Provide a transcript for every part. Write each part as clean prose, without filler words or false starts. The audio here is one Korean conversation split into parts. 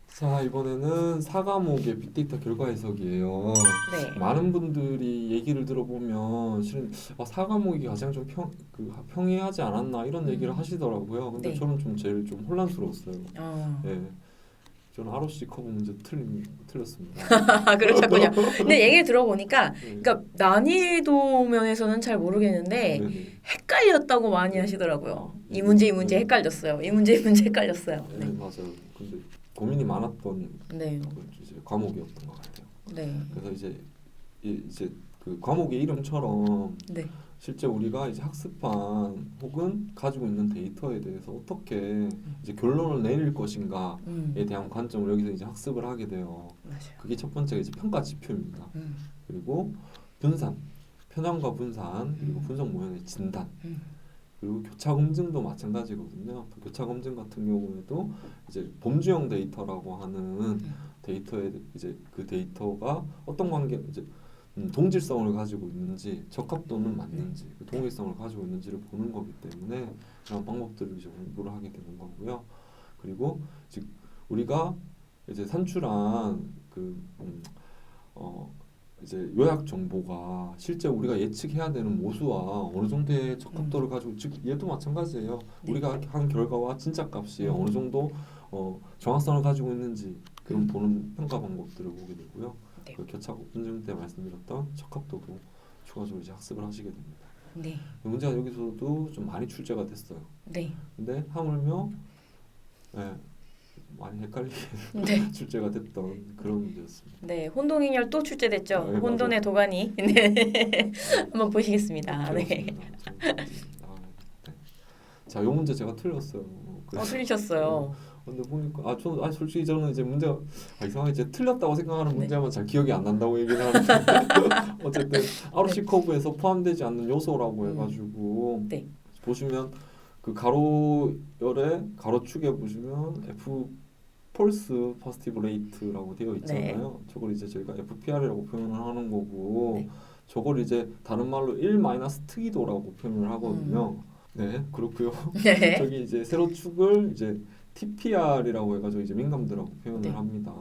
자, 이번에는 4과목의 빅데이터 결과 해석이에요. 네. 많은 분들이 얘기를 들어보면 실은 4과목이 가장 좀 평이하지 않았나 이런 얘기를 하시더라고요. 근데 네. 저는 좀 제일 좀 혼란스러웠어요. 어. 예, 저는 ROC 커브 문제 틀렸습니다. 그러셨군요. 근데 얘기를 들어보니까, 네, 그러니까 난이도 면에서는 잘 모르겠는데 네네. 헷갈렸다고 많이 하시더라고요. 이 이게, 문제 이 문제 네, 헷갈렸어요. 이 문제 이 문제 헷갈렸어요. 네, 네. 맞아요. 근데 고민이 많았던 네. 그 이제 과목이었던 것 같아요. 네. 그래서 이제 그 과목의 이름처럼 네. 실제 우리가 이제 학습한 혹은 가지고 있는 데이터에 대해서 어떻게 이제 결론을 내릴 것인가에 대한 관점을 여기서 이제 학습을 하게 돼요. 맞아요. 그게 첫 번째가 이제 평가 지표입니다. 음. 그리고 분산, 편향과 분산, 그리고 분석 모형의 진단, 음. 그리고 교차 검증도 마찬가지거든요. 교차 검증 같은 경우에도 이제 범주형 데이터라고 하는 데이터에 이제 그 데이터가 어떤 관계 이제 동질성을 가지고 있는지 적합도는 맞는지 그 동일성을 가지고 있는지를 보는 거기 때문에 그런 방법들을 이제 공부를 하게 되는 거고요. 그리고 즉 우리가 이제 산출한 이제 요약 정보가 실제 우리가 예측해야 되는 모수와 어느 정도의 적합도를 가지고 즉 얘도 마찬가지예요. 네. 우리가 한 결과와 진짜 값이 어느 정도 정확성을 가지고 있는지 그런 보는 평가 방법들을 보게 되고요. 네. 그 교차 검증 때 말씀드렸던 적합도도 추가적으로 이제 학습을 하시게 됩니다. 네. 문제가 여기서도 좀 많이 출제가 됐어요. 네. 근데 하물며 예, 많이 헷갈리게 네. 출제가 됐던 그런 문제였습니다. 네. 혼동인열 또 출제됐죠. 네, 혼돈의 맞아요. 도가니. 네. 한번 보시겠습니다. 네. 그렇습니다. 네. 자, 요 문제 제가 틀렸어요. 틀리셨어요. 근데 보니까 저는 솔직히 저는 이제 문제가 이상하게 이제 틀렸다고 생각하는 네. 문제만 잘 기억이 안 난다고 얘기를 하는데 어쨌든 RC 커브에서 포함되지 않는 요소라고 해가지고 네. 보시면 그 가로열의 가로축에 보시면 F 폴스 포지티브 레이트라고 되어 있잖아요. 저걸 이제 저희가 FPR이라고 표현을 하는 거고 네. 저걸 이제 다른 말로 1 마이너스 특이도라고 표현을 하거든요. 네, 그렇고요. 네. 저기 이제 세로축을 이제 TPR이라고 해가지고 이제 민감도라고 표현을 네. 합니다.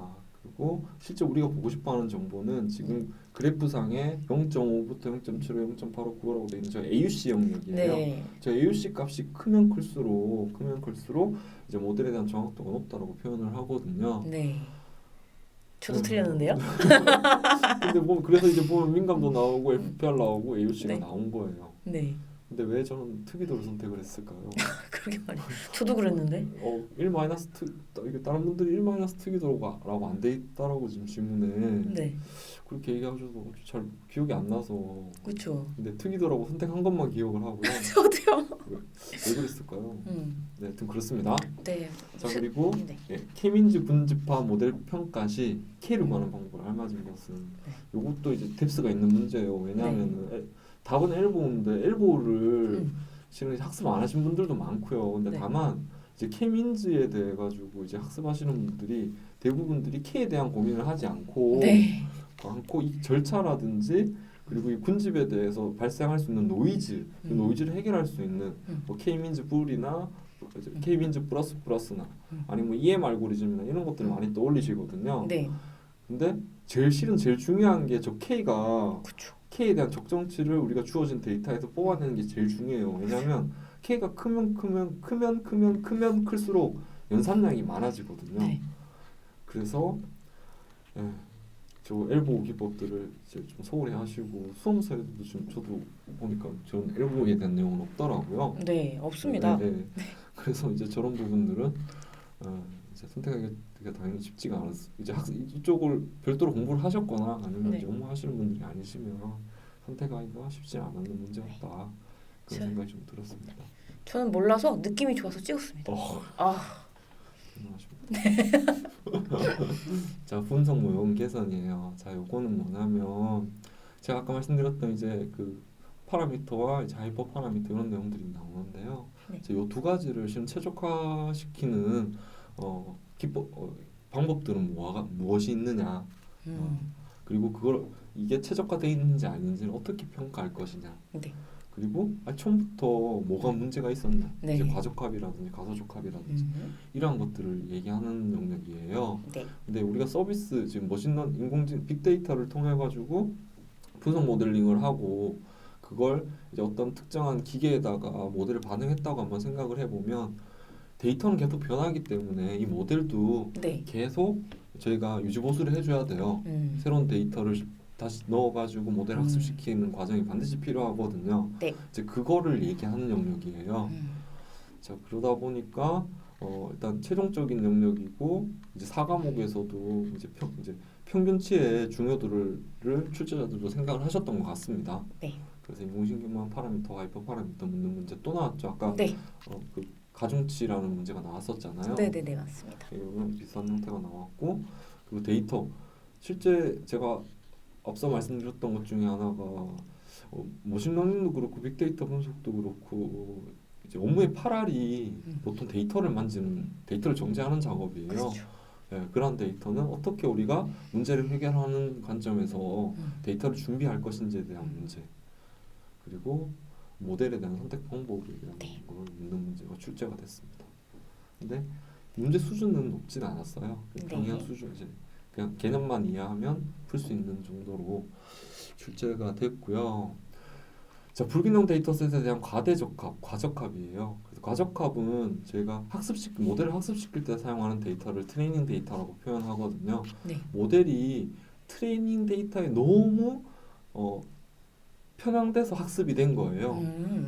그리고 실제 우리가 보고 싶어하는 정보는 지금 그래프상에 0.5부터 0.75, 0.859라고 되어 있는 저 AUC 영역이에요. 네. 저 AUC 값이 크면 클수록 이제 모델에 대한 정확도가 높다라고 표현을 하거든요. 네. 저도 틀렸는데요. 근데 뭐 그래서 이제 보면 민감도 나오고 FPR 나오고 AUC가 네. 나온 거예요. 네. 근데 왜 저는 특이도를 선택을 했을까요? 그러게 말이에요. 저도 그랬는데. 1 마이너스 이게 다른 분들이 1 마이너스 특이도라고 안 돼 있다라고 지금 질문에 네. 그렇게 얘기하셔서 잘 기억이 안 나서 그렇죠. 근데 특이도라고 선택한 것만 기억을 하고요. 저도요. 왜 그랬을까요? 네, 하여튼 그렇습니다. 네. 자, 그리고 네. K민즈 분집화 모델 평가 시 K를 구하는 방법을 알맞은 것은 이것도 이제 팁스가 있는 문제예요. 왜냐하면은 답은 엘보인데 엘보를 실은 학습 안 하신 분들도 많고요. 근데 네. 다만 이제 K민즈에 대해 가지고 이제 학습하시는 분들이 대부분들이 K에 대한 고민을 하지 않고 네. 이 절차라든지 그리고 이 군집에 대해서 발생할 수 있는 노이즈, 이 노이즈를 해결할 수 있는 뭐 K민즈 불이나 K민즈 플러스나 아니면 뭐 EM 알고리즘이나 이런 것들을 많이 떠올리시거든요. 네. 근데 제일 중요한 게 저 K가 그렇죠. K에 대한 적정치를 우리가 주어진 데이터에서 뽑아내는 게 제일 중요해요. 왜냐하면 K가 크면 클수록 연산량이 많아지거든요. 네. 그래서 저 엘보 기법들을 이제 좀 소홀히 하시고 수험서에도 지금 저도 보니까 저는 엘보에 대한 내용은 없더라고요. 네. 없습니다. 네. 그래서 이제 저런 부분들은 이제 선택하기가 당연히 쉽지가 않았어요. 이제 이쪽을 별도로 공부를 하셨거나 아니면 네. 이제 업무하시는 분들이 아니시면 선택하기가 쉽지 않은 문제였다. 그런 생각이 좀 들었습니다. 저는 몰라서 느낌이 좋아서 찍었습니다. 자, 분석 모형 개선이에요. 자, 요거는 뭐냐면 제가 아까 말씀드렸던 이제 그 파라미터와 이제 하이퍼 파라미터 이런 내용들이 나오는데요. 네. 요 두 가지를 지금 최적화시키는 방법들은 무엇이 있느냐, 그리고 이게 최적화되어 있는지 아닌지는 어떻게 평가할 것이냐. 네. 그리고 처음부터 뭐가 문제가 있었냐, 네. 이제 과적합이라든지 가소적합이라든지 이러한 것들을 얘기하는 영역이에요. 근데 우리가 서비스 지금 머신런 인공지능 빅데이터를 통해 가지고 분석 모델링을 하고 그걸 이제 어떤 특정한 기계에다가 모델을 반응했다고 한번 생각을 해보면 데이터는 계속 변하기 때문에 이 모델도 네. 계속 저희가 유지 보수를 해줘야 돼요. 새로운 데이터를 다시 넣어가지고 모델 학습시키는 과정이 반드시 필요하거든요. 네. 이제 그거를 얘기하는 영역이에요. 자, 그러다 보니까 일단 최종적인 영역이고 이제 4과목에서도 이제 평균치의 중요도를 출제자들도 생각을 하셨던 것 같습니다. 네. 그래서 인공신경망 파라미터, 하이퍼 파라미터 묻는 문제 또 나왔죠. 아까 네. 그 가중치라는 문제가 나왔었잖아요. 네네네 맞습니다. 이런 비슷한 형태가 나왔고 그리고 데이터 실제 제가 앞서 말씀드렸던 것 중에 하나가 머신러닝도 그렇고 빅데이터 분석도 그렇고 이제 업무의 8알이 보통 데이터를 정제하는 작업이에요. 그렇죠. 예, 그런 데이터는 어떻게 우리가 문제를 해결하는 관점에서 데이터를 준비할 것인지에 대한 문제 그리고 모델에 대한 선택 방법에 대한 네. 걸 묻는 문제가 출제가 됐습니다. 근데 문제 수준은 높진 않았어요. 네. 경향 수준 이제 그냥 개념만 이해하면 풀 수 있는 정도로 출제가 됐고요. 자, 불균형 데이터셋에 대한 과대적합, 과적합이에요. 그래서 과적합은 저희가 모델을 학습시킬 때 사용하는 데이터를 트레이닝 데이터라고 표현하거든요. 네. 모델이 트레이닝 데이터에 너무 편향돼서 학습이 된 거예요.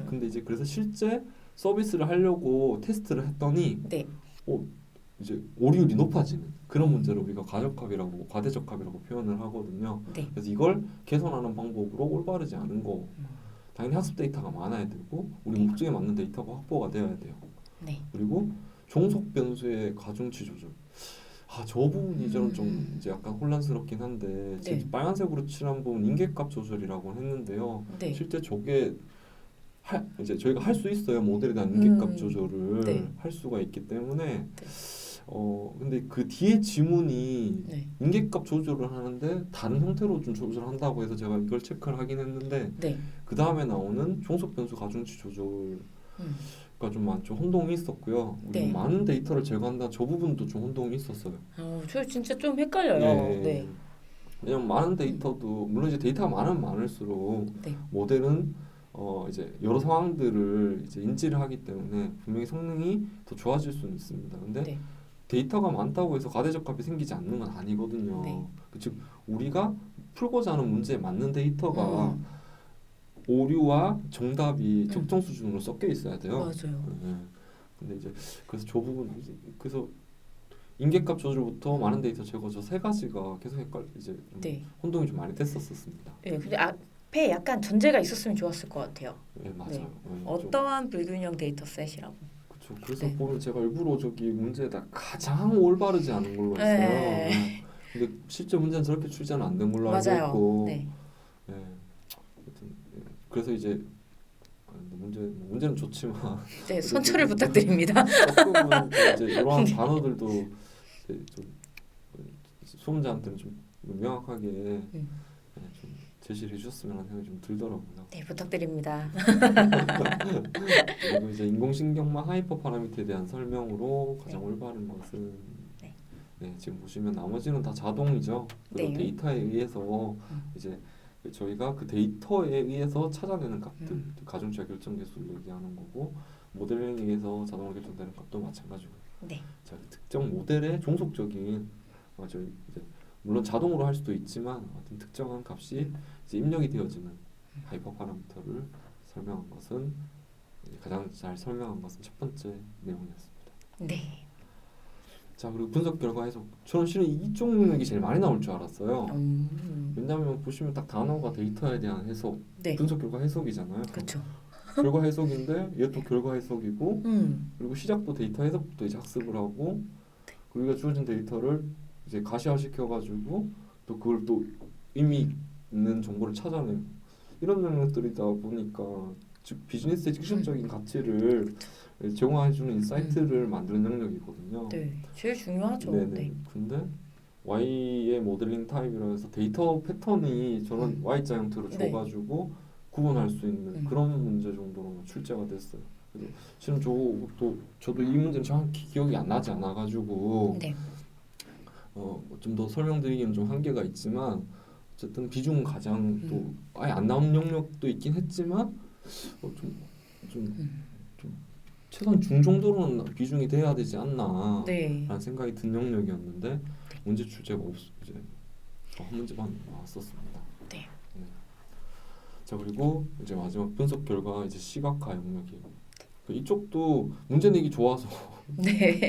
근데 이제 그래서 실제 서비스를 하려고 테스트를 했더니 네. 이제 오류율이 높아지는 그런 문제를 우리가 과대적합이라고 표현을 하거든요. 네. 그래서 이걸 개선하는 방법으로 올바르지 않은 거 당연히 학습 데이터가 많아야 되고 우리 목적에 맞는 데이터가 확보가 되어야 돼요. 네. 그리고 종속 변수의 가중치 조절. 저 부분이 저는 좀 이제 약간 혼란스럽긴 한데 네. 빨간색으로 칠한 부분 인계값 조절이라고 했는데요. 네. 실제 저게 이제 저희가 할 수 있어요. 모델에 대한 인계값 조절을 네. 할 수가 있기 때문에 근데 그 뒤에 지문이 네. 인계값 조절을 하는데 다른 형태로 좀 조절한다고 해서 제가 이걸 체크를 하긴 했는데 네. 그 다음에 나오는 종속 변수 가중치 조절가 좀 혼동이 있었고요. 그리고 네. 많은 데이터를 제거한다 저 부분도 좀 혼동이 있었어요. 저 진짜 좀 헷갈려요. 예. 네. 왜냐면 많은 데이터도 물론 이제 데이터가 많으면 많을수록 네. 모델은 이제 여러 상황들을 이제 인지를 하기 때문에 분명히 성능이 더 좋아질 수는 있습니다. 근데 네. 데이터가 많다고 해서 과대적합이 생기지 않는 건 아니거든요. 네. 즉 우리가 풀고자 하는 문제에 맞는 데이터가 음. 오류와 정답이 적정 수준으로 섞여 있어야 돼요. 맞아요. 네. 근데 이제 그래서 저 부분 그래서 인계값 조절부터 많은 데이터 제거 저 세 가지가 계속 이제 좀 네. 혼동이 좀 많이 됐었습니다. 네. 근데 앞에 약간 전제가 있었으면 좋았을 것 같아요. 네, 맞아요. 네. 좀 어떠한 불균형 데이터셋이라고. 그렇죠. 그래서 네. 보면 제가 일부러 저기 문제에다 가장 올바르지 않은 걸로 했어요. 네. 네. 근데 실제 문제는 저렇게 출제는 안 된 걸로 알고 맞아요. 있고. 네. 네. 하여튼, 그래서 이제 문제는 좋지만 네. 선처를 부탁드립니다. 조금은 이제 이러한 단어들도 이제 좀 수험자한테는 좀 명확하게 좀 제시를 해주셨으면 하는 생각이 좀 들더라고요. 네. 부탁드립니다. 그리고 이제 인공신경망 하이퍼 파라미터에 대한 설명으로 가장 네. 올바른 것은 네. 네, 지금 보시면 나머지는 다 자동이죠. 그리고 네. 데이터에 의해서 이제 저희가 그 데이터에 의해서 찾아내는 값들, 가중치와 결정계수를 얘기하는 거고 모델링에 의해서 자동으로 결정되는 값도 마찬가지고요. 네. 자, 특정 모델의 종속적인 저희 이제 물론 자동으로 할 수도 있지만 어떤 특정한 값이 이제 입력이 되어지는 하이퍼 파라미터를 설명한 것은 가장 잘 설명한 것은 첫 번째 내용이었습니다. 네. 자, 그리고 분석 결과 해석. 저는 실은 이쪽 능력이 제일 많이 나올 줄 알았어요. 왜냐하면 보시면 딱 단어가 데이터에 대한 해석, 네. 분석 결과 해석이잖아요. 그렇죠. 결과 해석인데 얘도 결과 해석이고 그리고 시작도 데이터 해석부터 이제 학습을 하고 그리고 우리가 주어진 데이터를 이제 가시화시켜가지고 또 그걸 또 의미 있는 정보를 찾아내고 이런 능력들이다 보니까 즉 비즈니스의 직접적인 가치를 제공해주는 인사이트를 만드는 능력이거든요. 네, 제일 중요하죠. 네네. 네. 근데 Y의 모델링 타입이라 해서 데이터 패턴이 저런 Y자 형태로 네. 줘가지고 구분할 수 있는 그런 문제 정도로 출제가 됐어요. 그래서 실은 저도 이 문제는 정확히 기억이 안 나지 않아가지고 네. 좀 더 설명드리기는 좀 한계가 있지만 어쨌든 비중 가장 또 아예 안 나온 영역도 있긴 했지만 좀 최소한 중 정도로는 비중이 돼야 되지 않나 네. 라는 생각이 든 영역이었는데 문제 출제가 이제 한 문제만 나왔었습니다. 네. 네. 자 그리고 이제 마지막 분석 결과 이제 시각화 영역이에요. 이쪽도 문제 내기 좋아서 네.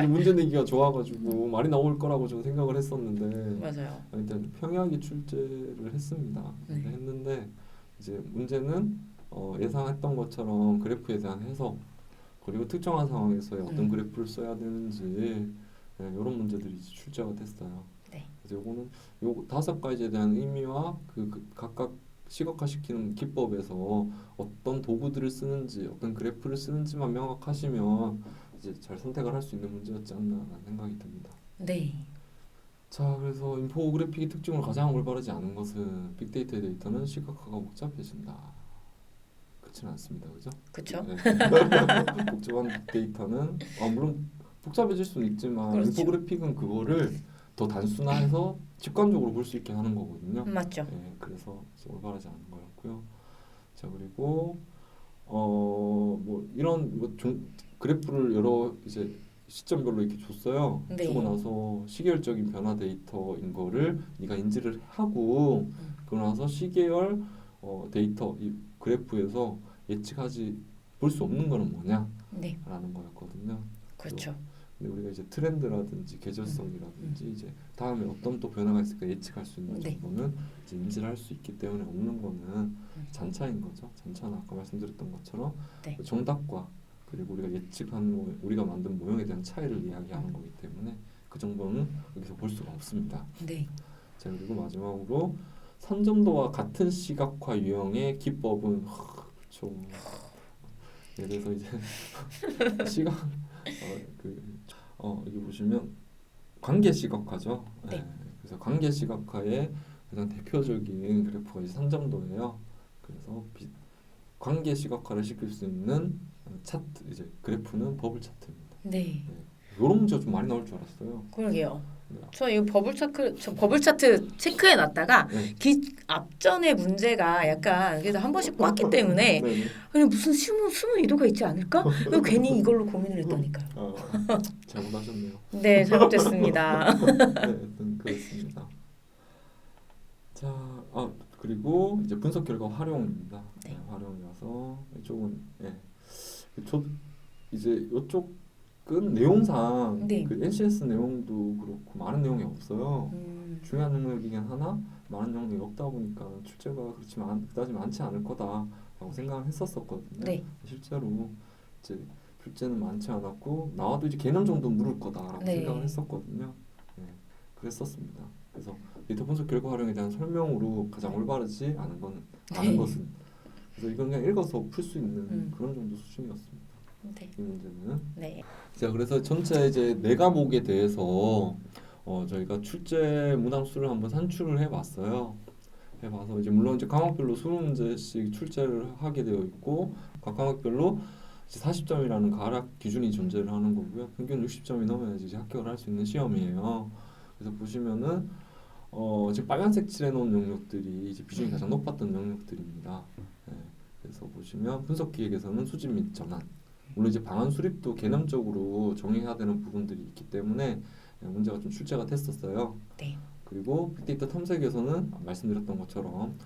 문제 내기가 좋아가지고 말이 나올 거라고 저는 생각을 했었는데 맞아요. 일단 평이하게 출제를 했습니다. 네. 했는데 이제 문제는 예상했던 것처럼 그래프에 대한 해석 그리고 특정한 상황에서의 어떤 그래프를 써야 되는지 이런 문제들이 이제 출제가 됐어요. 네. 그래서 요거는 요 5가지에 대한 의미와 그 각각 시각화시키는 기법에서 어떤 도구들을 쓰는지 어떤 그래프를 쓰는지만 명확하시면 이제 잘 선택을 할 수 있는 문제였지 않나라는 생각이 듭니다. 네. 자 그래서 인포그래픽의 특징으로 가장 올바르지 않은 것은 빅데이터의 데이터는 시각화가 복잡해진다. 그렇지는 않습니다. 그죠? 그렇죠. 네. 복잡한 빅데이터는 물론 복잡해질 수는 있지만 그렇죠. 인포그래픽은 그거를 더 단순화해서 직관적으로 볼 수 있게 하는 거거든요. 맞죠. 네, 그래서 올바르지 않은 거였고요. 자 그리고 뭐 이런 그래프를 여러 이제 시점별로 이렇게 줬어요. 네. 주고 나서 시계열적인 변화 데이터인 거를 네가 인지를 하고 그러고 나서 시계열 데이터 이 그래프에서 예측하지 볼 수 없는 거는 뭐냐라는 네. 거였거든요. 그렇죠. 근데 우리가 이제 트렌드라든지 계절성이라든지 이제 다음에 어떤 또 변화가 있을까 예측할 수 있는 네. 정도는 이제 인지를 할 수 있기 때문에 없는 거는 잔차인 거죠. 잔차는 아까 말씀드렸던 것처럼 네. 정답과 그리고 우리가 예측한 우리가 만든 모형에 대한 차이를 이야기하는 거기 때문에 그 정도는 여기서 볼 수가 없습니다. 네. 자 그리고 마지막으로 선점도와 같은 시각화 유형의 기법은 그렇죠. 네, 그래서 이제 시각 여기 보시면 관계 시각화죠. 네. 그래서 관계 시각화의 가장 대표적인 그래프가 이제 선점도예요. 그래서 관계 시각화를 시킬 수 있는 차트 이제 그래프는 버블 차트입니다. 네. 이런 문제가 좀 많이 나올 줄 알았어요. 그러게요. 네. 저 이거 버블 차트 체크해 놨다가 네. 앞전에 문제가 약간 그래도 한 번씩 왔기 때문에 네, 네. 그냥 무슨 숨은 의도가 있지 않을까? 그래서 괜히 이걸로 고민을 했다니까요. 잘못하셨네요. 네, 잘못됐습니다. 네, 그렇습니다. 자, 그리고 이제 분석 결과 활용입니다. 네. 활용이라서 이쪽은 이제 이쪽은 내용상 네. 그 NCS 내용도 그렇고 많은 내용이 없어요. 음, 중요한 영역이긴 하나 많은 영역이 없다 보니까 출제가 그렇지만 그다지 많지 않을 거다라고 생각을 했었거든요. 네. 실제로 이제 출제는 많지 않았고 나와도 이제 개념 정도 물을 거다라고 네. 생각을 했었거든요. 네, 그랬었습니다. 그래서 데이터 분석 결과 활용에 대한 설명으로 가장 올바르지 않은 네. 것은 그래서 이건 그냥 읽어서 풀 수 있는 그런 정도 수준이었습니다. 네. 이 문제는. 네. 자 그래서 전체 이제 4과목에 대해서 저희가 출제 문항수를 한번 산출을 해봤어요. 해봐서 이제 물론 이제 과목별로 20문제씩 출제를 하게 되어 있고 각 과목별로 40점이라는 가락 기준이 존재를 하는 거고요. 평균 60점이 넘어야지 이제 합격을 할 수 있는 시험이에요. 그래서 보시면은 지금 빨간색 칠해놓은 영역들이 이제 비중이 가장 높았던 영역들입니다. 네, 그래서 보시면 분석 기획에서는 수집 및 전환. 물론 이제 방안 수립도 개념적으로 정의해야 되는 부분들이 있기 때문에 문제가 좀 출제가 됐었어요. 네. 그리고 빅데이터 탐색에서는 말씀드렸던 것처럼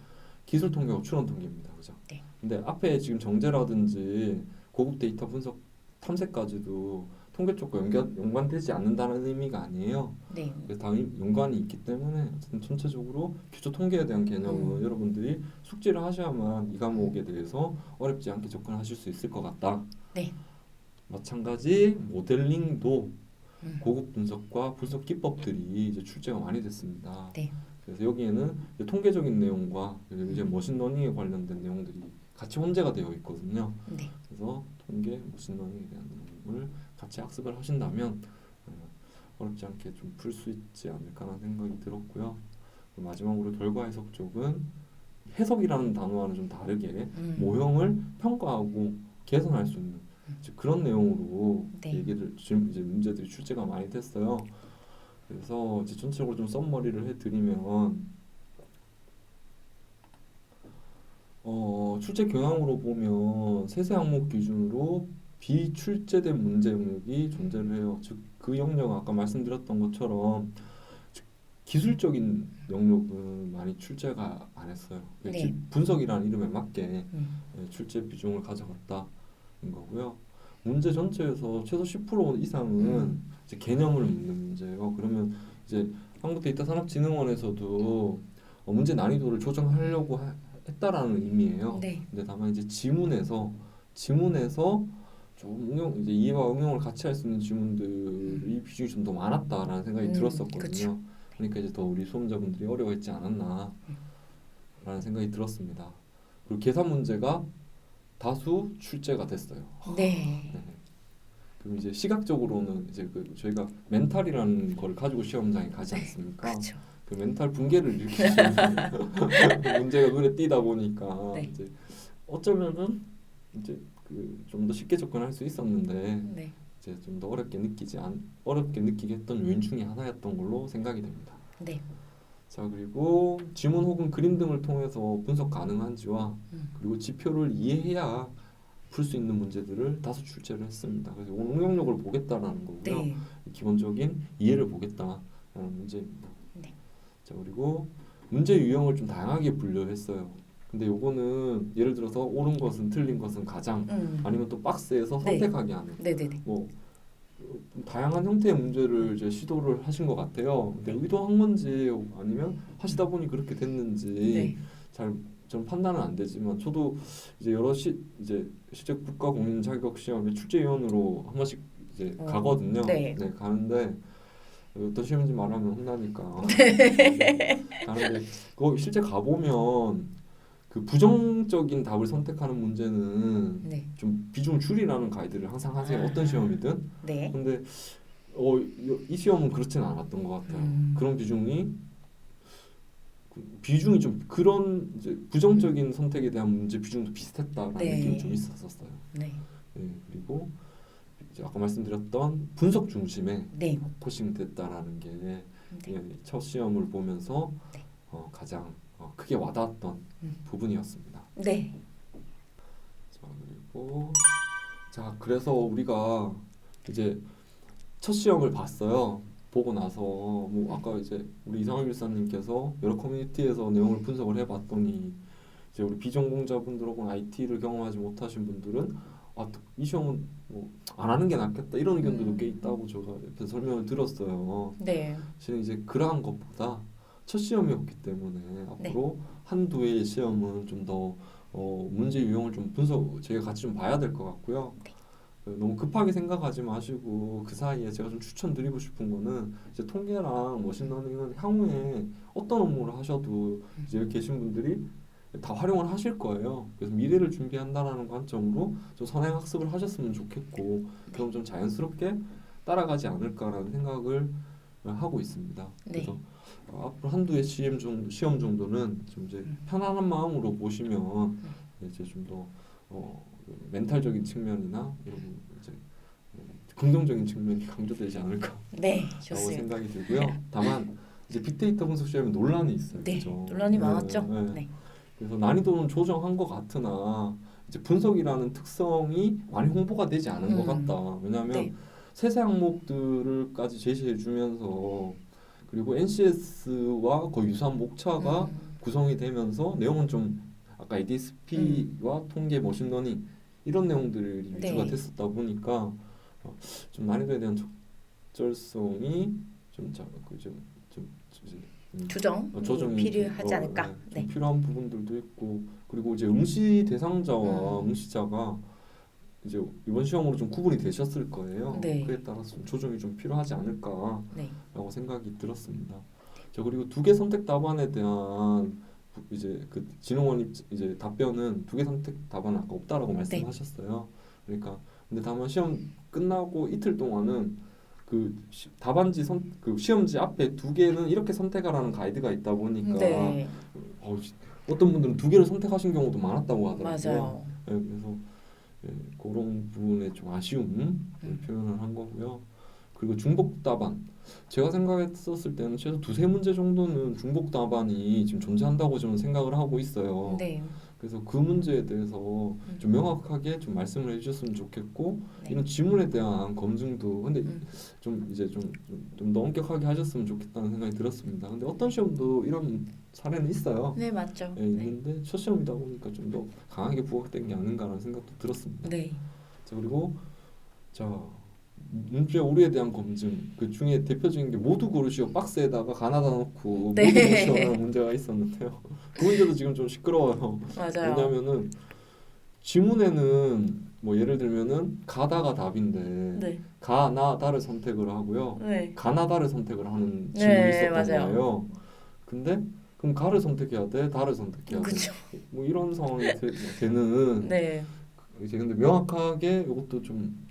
기술 통계와 추론 통계입니다. 그죠? 네. 근데 앞에 지금 정제라든지 고급 데이터 분석 탐색까지도 통계 쪽과 연관되지 않는다는 의미가 아니에요. 네. 그래서 다 연관이 있기 때문에 어쨌든 전체적으로 기초 통계에 대한 개념은 여러분들이 숙지를 하셔야만 이 과목에 대해서 어렵지 않게 접근하실 수 있을 것 같다. 네. 마찬가지 모델링도 고급 분석과 분석 기법들이 이제 출제가 많이 됐습니다. 네. 그래서 여기에는 이제 통계적인 내용과 그리고 이제 머신러닝에 관련된 내용들이 같이 혼재가 되어 있거든요. 네. 그래서 통계, 머신러닝에 대한 내용을 같이 학습을 하신다면 어렵지 않게 좀 풀 수 있지 않을까라는 생각이 들었고요. 마지막으로 결과 해석 쪽은 해석이라는 단어와는 좀 다르게 모형을 평가하고 개선할 수 있는 그런 내용으로 네. 얘기를 지금 이제 문제들이 출제가 많이 됐어요. 그래서 이제 전체적으로 좀 썸머리를 해드리면 출제 경향으로 보면 세세 항목 기준으로 비출제된 문제 영역이 존재를 해요. 즉 그 영역은 아까 말씀드렸던 것처럼 기술적인 영역은 많이 출제가 안 했어요. 네. 분석이라는 이름에 맞게 출제 비중을 가져갔다는 거고요. 문제 전체에서 최소 10% 이상은 이제 개념을 묻는 문제예요. 그러면 이제 한국데이터산업진흥원에서도 문제 난이도를 조정하려고 했다라는 의미예요. 네. 근데 다만 이제 지문에서 좀 이제 이해와 응용을 같이 할 수 있는 지문들이 비중이 좀 더 많았다라는 생각이 들었었거든요. 그쵸. 그러니까 이제 더 우리 수험자분들이 어려워했지 않았나라는 생각이 들었습니다. 그리고 계산 문제가 다수 출제가 됐어요. 네. 네. 그럼 이제 시각적으로는 이제 저희가 멘탈이라는 걸 가지고 시험장에 가지 않습니까? 그렇죠. 그 멘탈 붕괴를 일으키는 문제가 눈에 띄다 보니까 네. 이제 어쩌면은 이제 좀 더 쉽게 접근할 수 있었는데 네. 이제 좀 더 어렵게 느끼게 했던 요인 중에 하나였던 걸로 생각이 됩니다. 네. 자, 그리고 지문 혹은 그림 등을 통해서 분석 가능한지와 그리고 지표를 이해해야 풀 수 있는 문제들을 다수 출제를 했습니다. 그래서 응용력을 보겠다라는 거고요. 네. 기본적인 이해를 보겠다라는 문제입니다. 네. 자, 그리고 문제 유형을 좀 다양하게 분류했어요. 근데 요거는 예를 들어서 옳은 것은 틀린 것은 가장 아니면 또 박스에서 네. 선택하게 하는 네네네. 뭐 다양한 형태의 문제를 이제 시도를 하신 것 같아요. 근데 의도한 건지 아니면 하시다 보니 그렇게 됐는지 네. 잘 저는 판단은 안 되지만 저도 이제 여러 이제 실제 국가 공인 자격 시험에 출제위원으로 한 번씩 이제 가거든요. 네. 네, 가는데 어떤 시험인지 말하면 혼나니까 가는데 그거 실제 가보면 그 부정적인 답을 선택하는 문제는 네. 좀 비중을 줄이라는 가이드를 항상 하세요. 어떤 시험이든. 네. 근데 이 시험은 그렇지는 않았던 것 같아요. 그런 비중이 좀 그런 이제 부정적인 선택에 대한 문제 비중도 비슷했다라는 네. 느낌이 좀 있었어요. 네. 네, 그리고 이제 아까 말씀드렸던 분석 중심의 네. 포싱 됐다라는 게 네. 첫 시험을 보면서 네. 가장 크게 와닿았던 부분이었습니다. 네. 자, 그리고 그래서 우리가 이제 첫 시험을 봤어요. 보고 나서 뭐 아까 이제 우리 이상을 교사님께서 여러 커뮤니티에서 내용을 분석을 해봤더니 이제 우리 비전공자분들 혹은 IT를 경험하지 못하신 분들은 이 시험은 뭐 안 하는 게 낫겠다 이런 의견들도 꽤 있다고 제가 옆에서 설명을 들었어요. 네. 사실 이제 그러한 것보다 첫 시험이었기 때문에 앞으로 한두 해의 시험은 좀 더 문제 유형을 좀 저희가 같이 좀 봐야 될 것 같고요. 너무 급하게 생각하지 마시고 그 사이에 제가 좀 추천드리고 싶은 거는 이제 통계랑 머신러닝은 향후에 어떤 업무를 하셔도 이제 여기 계신 분들이 다 활용을 하실 거예요. 그래서 미래를 준비한다라는 관점으로 좀 선행 학습을 하셨으면 좋겠고 그럼 좀 자연스럽게 따라가지 않을까라는 생각을 하고 있습니다. 네. 그래서 앞으로 한두 해 시험 정도는 좀 이제 편안한 마음으로 보시면 이제 좀 더 멘탈적인 측면이나 이런 이제 긍정적인 측면이 강조되지 않을까라고 네. 좋습니다. 생각이 들고요. 다만 이제 빅데이터 분석 시험에 논란이 있어요. 네. 그렇죠? 논란이 많았죠. 네. 네. 그래서 난이도는 조정한 것 같으나 이제 분석이라는 특성이 많이 홍보가 되지 않은 것 같다. 왜냐하면 네. 세세 항목들까지 제시해 주면서 그리고 NCS와 거의 유사한 목차가 구성이 되면서 내용은 좀 아까 ADSP와 통계, 머신러닝 이런 내용들이 위주가 됐었다 보니까 좀 난이도에 대한 적절성이 조정이 필요하지 않을까. 좀 필요한 부분들도 있고 그리고 이제 응시 대상자와 응시자가 이제 이번 시험으로 좀 구분이 되셨을 거예요. 네. 그에 따라서 좀 조정이 좀 필요하지 않을까라고 네. 생각이 들었습니다. 자, 그리고 두 개 선택 답안에 대한 이제 그 진흥원이 이제 답변은 두 개 선택 답안은 아까 없다라고 말씀하셨어요. 그러니까 근데 다만 시험 끝나고 이틀 동안은 그 답안지 그 시험지 앞에 두 개는 이렇게 선택하라는 가이드가 있다 보니까 네. 어떤 분들은 두 개를 선택하신 경우도 많았다고 하더라고요. 맞아요. 그래서 그런 부분에 좀 아쉬움 표현을 한 거고요. 그리고 중복 답안. 제가 생각했었을 때는 최소 두세 문제 정도는 중복 답안이 지금 존재한다고 저는 생각을 하고 있어요. 네. 그래서 그 문제에 대해서 좀 명확하게 좀 말씀을 해주셨으면 좋겠고 이런 지문에 대한 검증도 근데 좀 이제 좀 더 엄격하게 하셨으면 좋겠다는 생각이 들었습니다. 근데 어떤 시험도 이런 사례는 있어요. 네, 맞죠. 예, 있는데 첫 시험이다 보니까 좀 더 강하게 부각된 게 아닌가라는 생각도 들었습니다. 네. 자 그리고 자 문제 오류에 대한 검증 그 중에 대표적인 게 모두 고르시오 박스에다가 가나다 넣고 네. 모두 고르시오라는 문제가 있었는데요. 그 문제도 지금 좀 시끄러워요. 맞아요. 왜냐하면은 지문에는 뭐 예를 들면은 가다가 답인데 네. 가나다를 선택을 하고요. 네. 가나다를 선택을 하는 네, 지문이 있었던 맞아요. 거예요. 근데 그럼 가를 선택해야 돼, 다를 선택해야 돼. 그쵸. 뭐 이런 상황이 되는 네. 이제 근데 명확하게 이것도 좀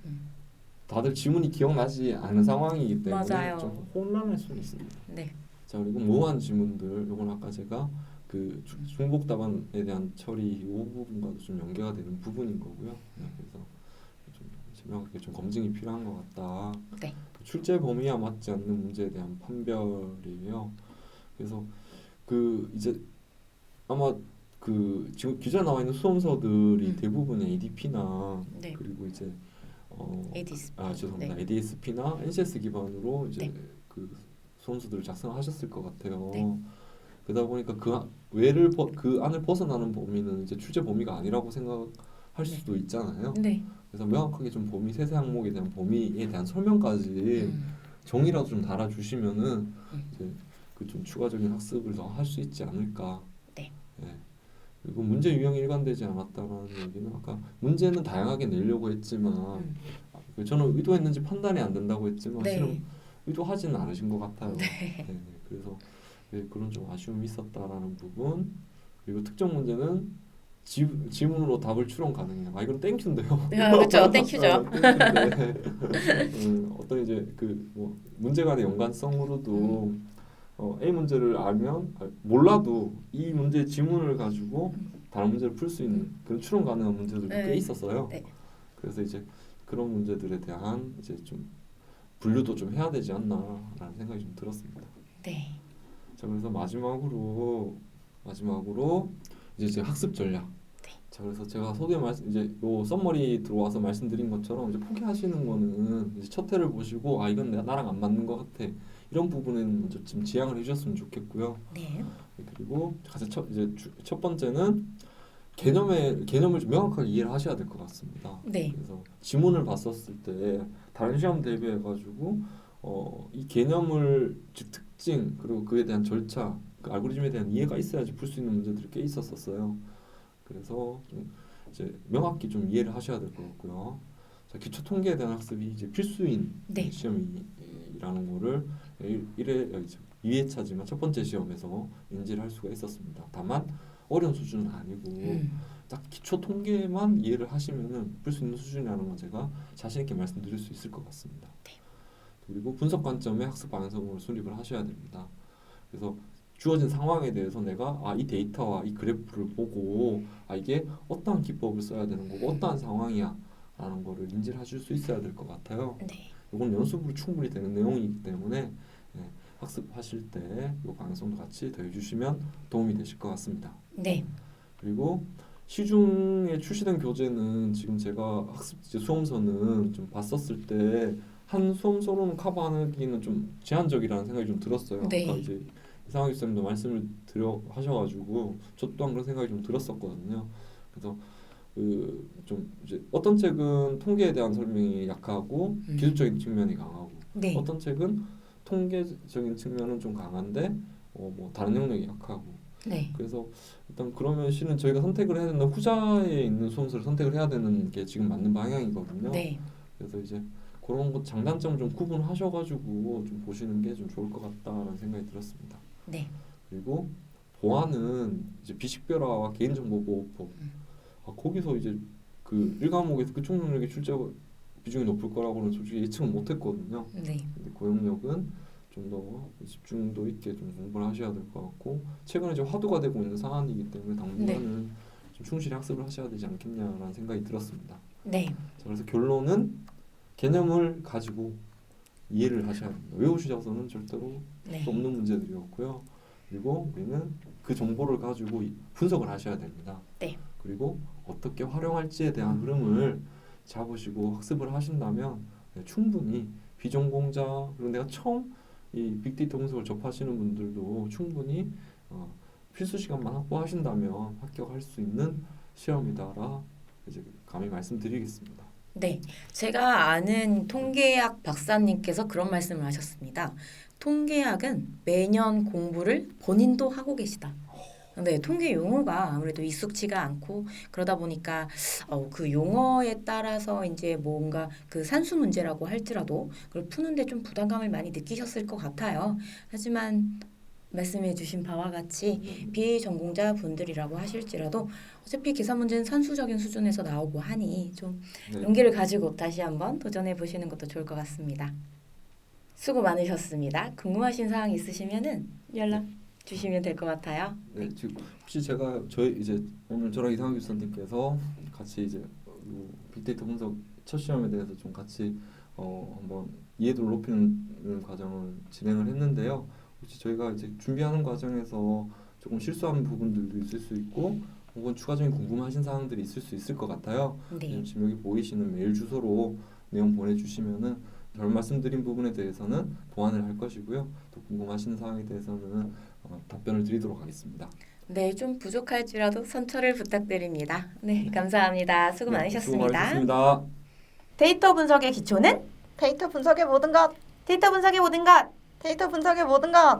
다들 지문이 기억나지 않은 상황이기 때문에 맞아요. 좀 혼란할 수는 있습니다. 네. 자 그리고 모호한 지문들 요건 아까 제가 그 중복 답안에 대한 처리 이 부분과도 좀 연계가 되는 부분인 거고요. 네, 그래서 좀 명확하게 좀 검증이 필요한 것 같다. 네. 출제 범위와 맞지 않는 문제에 대한 판별이에요. 그래서 그 이제 아마 그 지금 기존에 나와 있는 수험서들이 대부분 ADP나 네. 그리고 이제 ADSP. 죄송합니다. 네. ADSP나 NCS 기반으로 이제 네. 그 수험서들을 작성하셨을 것 같아요. 네. 그러다 보니까 그 안을 벗어나는 범위는 이제 출제 범위가 아니라고 생각할 수도 있잖아요. 네. 그래서 명확하게 좀 범위 세세 항목에 대한 범위에 대한 설명까지 정의라도 좀 달아주시면은 이제 그 좀 추가적인 학습을 더 할 수 있지 않을까. 네. 예. 그리고 문제 유형이 일관되지 않았다라는 얘기는 아까 문제는 다양하게 내려고 했지만 저는 의도했는지 판단이 안 된다고 했지만 네. 실은 의도하지는 않으신 것 같아요. 네. 네, 그래서 그런 좀 아쉬움이 있었다라는 부분. 그리고 특정 문제는 지문으로 답을 추론 가능해요. 이건 땡큐인데요. 그렇죠. 땡큐죠. 땡큐인데 어떤 이제 그 뭐 문제 간의 연관성으로도 A 문제를 알면 몰라도 이 문제 지문을 가지고 다른 문제를 풀 수 있는 그런 추론 가능한 문제들도 꽤 있었어요. 네. 그래서 이제 그런 문제들에 대한 이제 좀 분류도 좀 해야 되지 않나라는 생각이 좀 들었습니다. 네. 자 그래서 마지막으로 이제 제 학습 전략. 네. 자 그래서 제가 소개 이제 요 썸머리 들어와서 말씀드린 것처럼 이제 포기하시는 거는 이제 첫 회를 보시고 이건 나랑 안 맞는 것 같아. 이런 부분은 먼저 좀 지양을 해주셨으면 좋겠고요. 네. 그리고 가장 첫 번째는 개념을 좀 명확하게 이해를 하셔야 될 것 같습니다. 네. 그래서 지문을 봤었을 때 다른 시험 대비해 가지고 이 개념을 즉 특징 그리고 그에 대한 절차, 그 알고리즘에 대한 이해가 있어야지 풀 수 있는 문제들이 꽤 있었어요. 그래서 좀 이제 명확히 좀 이해를 하셔야 될 것 같고요. 자, 기초 통계에 대한 학습이 이제 필수인 네. 시험이라는 거를 2회차지만 첫 번째 시험에서 인지를 할 수가 있었습니다. 다만 어려운 수준은 아니고 딱 기초 통계만 이해를 하시면은 풀 수 있는 수준이라는 건 제가 자신 있게 말씀드릴 수 있을 것 같습니다. 네. 그리고 분석 관점의 학습 방향성으로 수립을 하셔야 됩니다. 그래서 주어진 상황에 대해서 내가 이 데이터와 이 그래프를 보고 이게 어떠한 기법을 써야 되는 거고 어떠한 상황이야 라는 거를 인지를 하실 수 있어야 될 것 같아요. 네. 이건 연습으로 충분히 되는 내용이기 때문에 학습하실 때 이 방향성도 같이 더해주시면 도움이 되실 것 같습니다. 네. 그리고 시중에 출시된 교재는 지금 제가 학습 수험서는 좀 봤었을 때 한 수험서로는 커버하기는 좀 제한적이라는 생각이 좀 들었어요. 네. 아까 이제 이상학 교수님도 말씀을 하셔가지고 저 또한 그런 생각이 좀 들었었거든요. 그래서 좀 이제 어떤 책은 통계에 대한 설명이 약하고 기술적인 측면이 강하고 네. 어떤 책은 통계적인 측면은 좀 강한데 뭐 다른 영역이 약하고 네. 그래서 일단 그러면 실은 저희가 선택을 해야 되는 후자에 있는 수험서를 선택을 해야 되는 게 지금 맞는 방향이거든요. 네. 그래서 이제 그런 것 장단점 좀 구분하셔가지고 좀 보시는 게 좀 좋을 것 같다라는 생각이 들었습니다. 네. 그리고 보안은 이제 비식별화와 개인정보보호법 거기서 이제 그 1과목에서 그 총력의 출제 비중이 높을 거라고는 솔직히 예측은 못했거든요. 네. 근데 그 영역은 좀 더 집중도 있게 좀 공부를 하셔야 될 것 같고 최근에 좀 화두가 되고 있는 사안이기 때문에 당분간은 좀 충실히 학습을 하셔야 되지 않겠냐라는 생각이 들었습니다. 네. 자, 그래서 결론은 개념을 가지고 이해를 하셔야 됩니다. 외우셔서는 절대로 네. 수 없는 문제들이었고요. 그리고 우리는 그 정보를 가지고 분석을 하셔야 됩니다. 네. 그리고 어떻게 활용할지에 대한 흐름을 잡으시고 학습을 하신다면 충분히 비전공자 그리고 내가 처음 이 빅데이터 분석을 접하시는 분들도 충분히 필수 시간만 확보하신다면 합격할 수 있는 시험이다라 이제 감히 말씀드리겠습니다. 네, 제가 아는 통계학 박사님께서 그런 말씀을 하셨습니다. 통계학은 매년 공부를 본인도 하고 계시다. 네, 통계 용어가 아무래도 익숙치가 않고 그러다 보니까 그 용어에 따라서 이제 뭔가 그 산수 문제라고 할지라도 그걸 푸는데 좀 부담감을 많이 느끼셨을 것 같아요. 하지만 말씀해주신 바와 같이 비전공자 분들이라고 하실지라도 어차피 계산 문제는 산수적인 수준에서 나오고 하니 좀 네. 용기를 가지고 다시 한번 도전해 보시는 것도 좋을 것 같습니다. 수고 많으셨습니다. 궁금하신 사항 있으시면은 연락 주시면 될 것 같아요. 네, 지금 혹시 제가 저희 이제 오늘 저랑 이상학 교수님께서 같이 이제 빅데이터 분석 첫 시험에 대해서 좀 같이 한번 이해도를 높이는 과정을 진행을 했는데요. 혹시 저희가 이제 준비하는 과정에서 조금 실수하는 부분들도 있을 수 있고 혹은 추가적인 궁금하신 사항들이 있을 수 있을 것 같아요. 네. 지금 여기 보이시는 메일 주소로 내용 보내주시면은 절 말씀드린 부분에 대해서는 보완을 할 것이고요. 또 궁금하신 사항에 대해서는 답변을 드리도록 하겠습니다. 네, 좀 부족할지라도 선처를 부탁드립니다. 네, 감사합니다. 수고 네, 많으셨습니다. 수고 많으셨습니다. 데이터 분석의 기초는 데이터 분석의 모든 것, 데이터 분석의 모든 것. 데이터 분석의 모든 것.